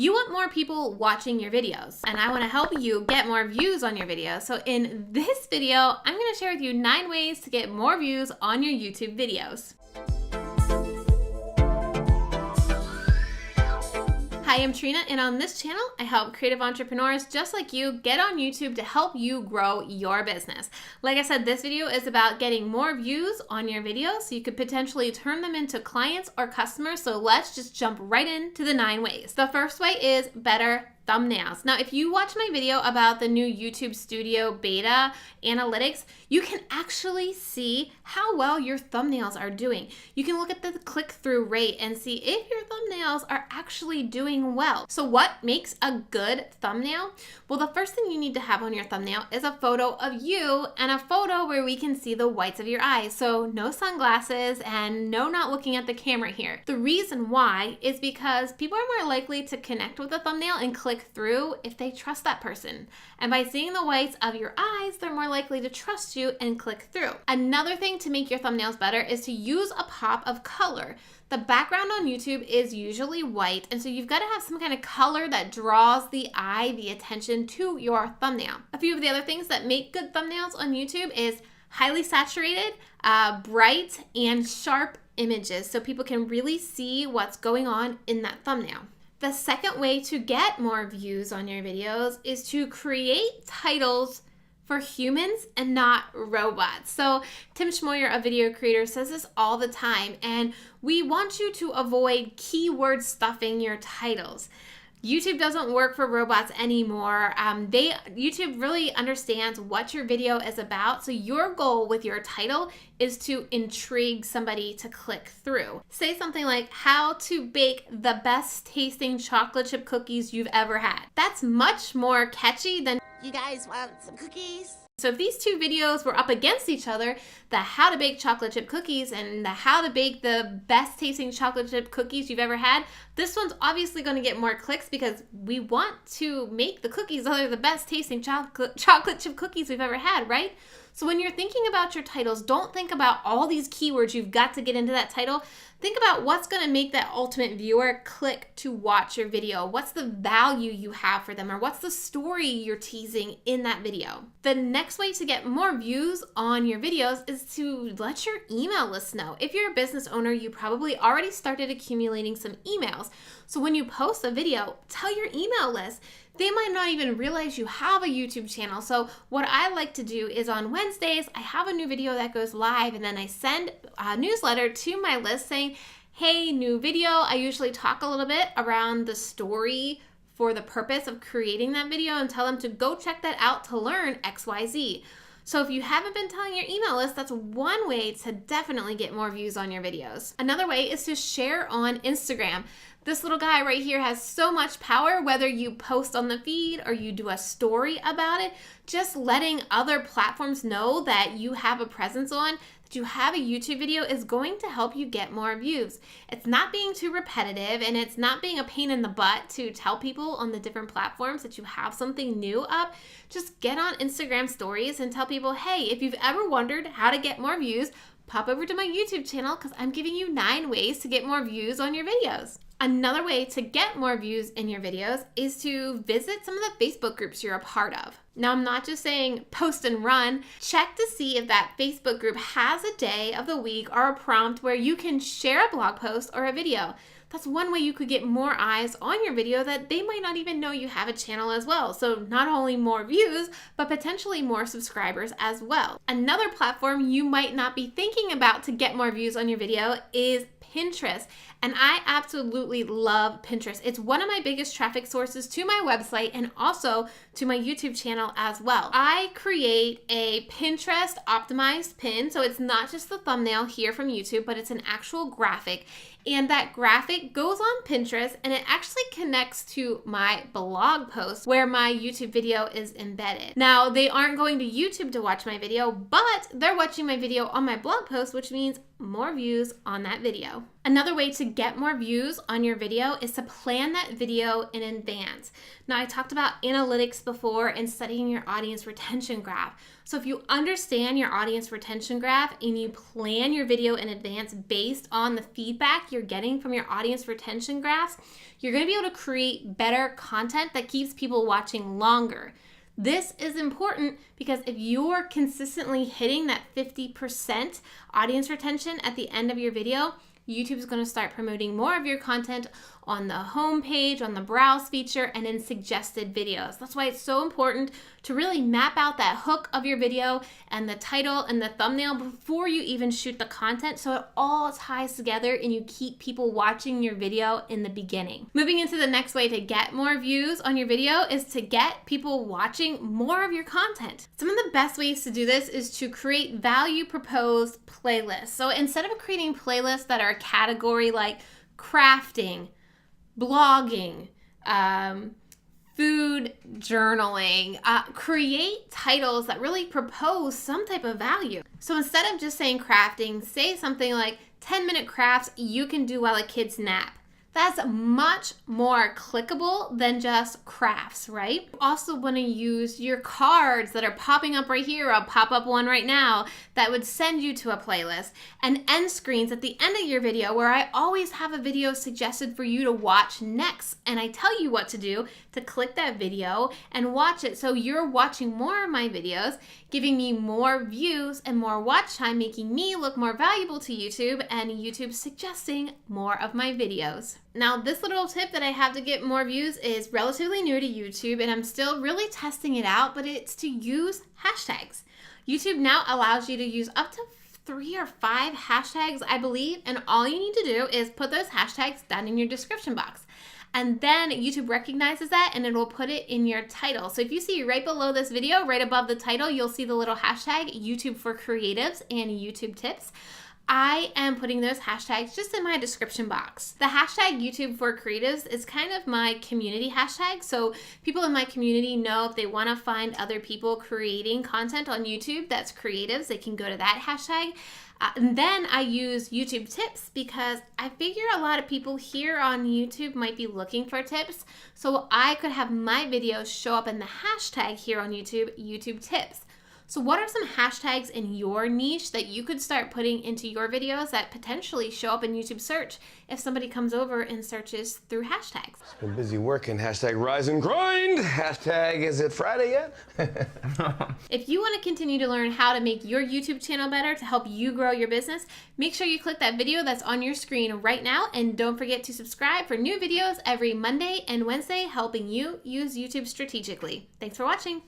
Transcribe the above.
You want more people watching your videos, and I want to help you get more views on your videos. So in this video, I'm going to share with you 9 ways to get more views on your YouTube videos. Hi, I'm Trina, and on this channel, I help creative entrepreneurs just like you get on YouTube to help you grow your business. Like I said, this video is about getting more views on your videos so you could potentially turn them into clients or customers. So let's just jump right into the 9 ways. The first way is better thumbnails. Now, if you watch my video about the new YouTube Studio Beta analytics, you can actually see how well your thumbnails are doing. You can look at the click-through rate and see if your thumbnails are actually doing well. So what makes a good thumbnail? Well, the first thing you need to have on your thumbnail is a photo of you and a photo where we can see the whites of your eyes. So no sunglasses and no not looking at the camera here. The reason why is because people are more likely to connect with a thumbnail and click through if they trust that person. And by seeing the whites of your eyes, they're more likely to trust you and click through. Another thing to make your thumbnails better is to use a pop of color. The background on YouTube is usually white, and so you've got to have some kind of color that draws the eye, the attention to your thumbnail. A few of the other things that make good thumbnails on YouTube is highly saturated, bright, and sharp images so people can really see what's going on in that thumbnail. The second way to get more views on your videos is to create titles for humans and not robots. So Tim Schmoyer, a video creator, says this all the time, and we want you to avoid keyword stuffing your titles. YouTube doesn't work for robots anymore. YouTube really understands what your video is about. So your goal with your title is to intrigue somebody to click through. Say something like, how to bake the best tasting chocolate chip cookies you've ever had. That's much more catchy than, you guys want some cookies? So if these two videos were up against each other, the how to bake chocolate chip cookies and the how to bake the best tasting chocolate chip cookies you've ever had, this one's obviously going to get more clicks because we want to make the cookies that are the best tasting chocolate chip cookies we've ever had, right? So when you're thinking about your titles, don't think about all these keywords you've got to get into that title. Think about what's going to make that ultimate viewer click to watch your video. What's the value you have for them, or what's the story you're teasing in that video? The next way to get more views on your videos is to let your email list know. If you're a business owner, you probably already started accumulating some emails. So when you post a video, tell your email list. They might not even realize you have a YouTube channel. So what I like to do is on Wednesdays, I have a new video that goes live, and then I send a newsletter to my list saying, hey, new video. I usually talk a little bit around the story for the purpose of creating that video and tell them to go check that out to learn XYZ. So if you haven't been telling your email list, that's one way to definitely get more views on your videos. Another way is to share on Instagram. This little guy right here has so much power, whether you post on the feed or you do a story about it. Just letting other platforms know that you have a presence on, that you have a YouTube video, is going to help you get more views. It's not being too repetitive, and it's not being a pain in the butt to tell people on the different platforms that you have something new up. Just get on Instagram stories and tell people, hey, if you've ever wondered how to get more views, pop over to my YouTube channel because I'm giving you 9 ways to get more views on your videos. Another way to get more views in your videos is to visit some of the Facebook groups you're a part of. Now, I'm not just saying post and run. Check to see if that Facebook group has a day of the week or a prompt where you can share a blog post or a video. That's one way you could get more eyes on your video that they might not even know you have a channel as well. So not only more views, but potentially more subscribers as well. Another platform you might not be thinking about to get more views on your video is Pinterest. And I absolutely love Pinterest. It's one of my biggest traffic sources to my website and also to my YouTube channel as well. I create a Pinterest optimized pin. So it's not just the thumbnail here from YouTube, but it's an actual graphic. And that graphic goes on Pinterest, and it actually connects to my blog post where my YouTube video is embedded. Now, they aren't going to YouTube to watch my video, but they're watching my video on my blog post, which means more views on that video. Another way to get more views on your video is to plan that video in advance. Now, I talked about analytics before and studying your audience retention graph. So if you understand your audience retention graph and you plan your video in advance based on the feedback you're getting from your audience retention graphs, you're going to be able to create better content that keeps people watching longer. This is important because if you're consistently hitting that 50% audience retention at the end of your video, YouTube is going to start promoting more of your content on the home page, on the browse feature, and in suggested videos. That's why it's so important to really map out that hook of your video and the title and the thumbnail before you even shoot the content, so it all ties together and you keep people watching your video in the beginning. Moving into the next way to get more views on your video is to get people watching more of your content. Some of the best ways to do this is to create value proposed playlists. So instead of creating playlists that are a category like crafting, blogging, food journaling, create titles that really propose some type of value. So instead of just saying crafting, say something like 10-minute crafts you can do while the kids nap. That's much more clickable than just crafts, right? You also want to use your cards that are popping up right here. I'll pop up one right now that would send you to a playlist, and end screens at the end of your video where I always have a video suggested for you to watch next, and I tell you what to do to click that video and watch it. So you're watching more of my videos, giving me more views and more watch time, making me look more valuable to YouTube, and YouTube suggesting more of my videos. Now, this little tip that I have to get more views is relatively new to YouTube, and I'm still really testing it out, but it's to use hashtags. YouTube now allows you to use up to 3 or 5 hashtags, I believe, and all you need to do is put those hashtags down in your description box. And then YouTube recognizes that and it will put it in your title. So if you see right below this video, right above the title, you'll see the little hashtag YouTube for Creatives and YouTube Tips. I am putting those hashtags just in my description box. The hashtag YouTube for Creatives is kind of my community hashtag. So people in my community know if they want to find other people creating content on YouTube that's creatives, they can go to that hashtag. And then I use YouTube Tips because I figure a lot of people here on YouTube might be looking for tips. So I could have my videos show up in the hashtag here on YouTube, YouTube Tips. So what are some hashtags in your niche that you could start putting into your videos that potentially show up in YouTube search if somebody comes over and searches through hashtags? Been busy working. Hashtag rise and grind. Hashtag is it Friday yet? If you want to continue to learn how to make your YouTube channel better to help you grow your business, make sure you click that video that's on your screen right now, and don't forget to subscribe for new videos every Monday and Wednesday helping you use YouTube strategically. Thanks for watching.